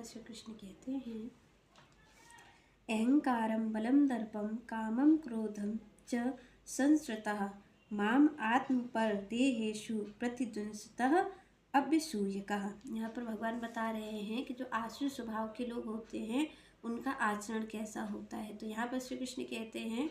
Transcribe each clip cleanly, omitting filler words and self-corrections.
श्री कृष्ण कहते हैं, अहंकारम बलम दर्पम कामम क्रोधम च संश्रितः माम आत्म पर देहेषु प्रतिद्वंसतः अभ्यसूयकः। यहाँ पर भगवान बता रहे हैं कि जो आसुरी स्वभाव के लोग होते हैं उनका आचरण कैसा होता है। तो यहाँ पर श्री कृष्ण कहते हैं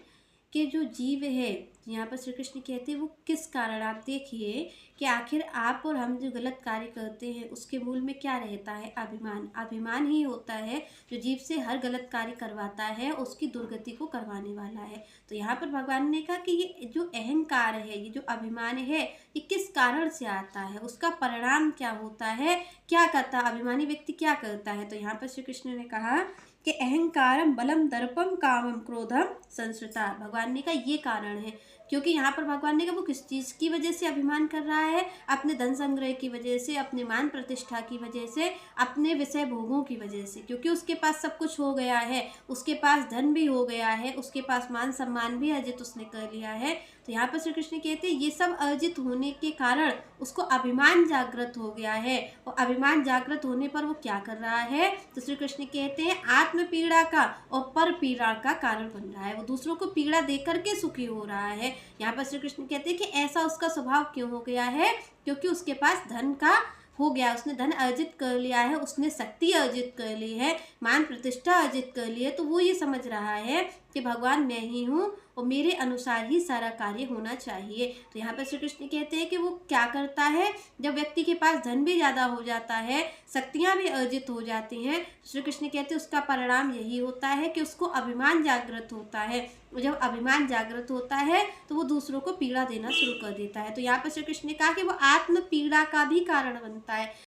कि जो जीव है, यहाँ पर श्री कृष्ण कहते हैं वो किस कारण, आप देखिए कि आखिर आप और हम जो गलत कार्य करते हैं उसके मूल में क्या रहता है, अभिमान। अभिमान ही होता है जो जीव से हर गलत कार्य करवाता है, उसकी दुर्गति को करवाने वाला है। तो यहाँ पर भगवान ने कहा कि ये जो अहंकार है, ये जो अभिमान है, ये किस कारण से आता है, उसका परिणाम क्या होता है, क्या करता है अभिमानी व्यक्ति, क्या करता है। तो यहाँ पर श्री कृष्ण ने कहा कि अहंकारम बलम दर्पम कामम क्रोधम संश्रिता। भगवान ने कहा ये कारण है, क्योंकि यहाँ पर भगवान ने कहा वो किस चीज़ की वजह से अभिमान कर रहा है, अपने धन संग्रह की वजह से, अपने मान प्रतिष्ठा की वजह से, अपने विषय भोगों की वजह से। क्योंकि उसके पास सब कुछ हो गया है, उसके पास धन भी हो गया है, उसके पास मान सम्मान भी अर्जित उसने कर लिया है। तो यहाँ पर श्री कृष्ण कहते हैं ये सब अर्जित होने के कारण उसको अभिमान जागृत हो गया है, और अभिमान जागृत होने पर वो क्या कर रहा है, तो श्री कृष्ण कहते हैं आत्म पीड़ा का और पर पीड़ा का कारण बन रहा है। वो दूसरों को पीड़ा देकर के सुखी हो रहा है। यहाँ पर श्री कृष्ण कहते हैं कि ऐसा उसका स्वभाव क्यों हो गया है, क्योंकि उसके पास धन का हो गया, उसने धन अर्जित कर लिया है, उसने शक्ति अर्जित कर ली है, मान प्रतिष्ठा अर्जित कर ली है। तो वो ये समझ रहा है कि भगवान मैं ही हूँ और मेरे अनुसार ही सारा कार्य होना चाहिए। तो यहाँ पर श्री कृष्ण कहते हैं कि वो क्या करता है, जब व्यक्ति के पास धन भी ज़्यादा हो जाता है, शक्तियाँ भी अर्जित हो जाती हैं, तो श्री कृष्ण कहते हैं उसका परिणाम यही होता है कि उसको अभिमान जागृत होता है। जब अभिमान जागृत होता है तो वो दूसरों को पीड़ा देना शुरू कर देता है। तो यहाँ पर श्री कृष्ण ने कहा कि वो आत्म पीड़ा का भी कारण बनता है।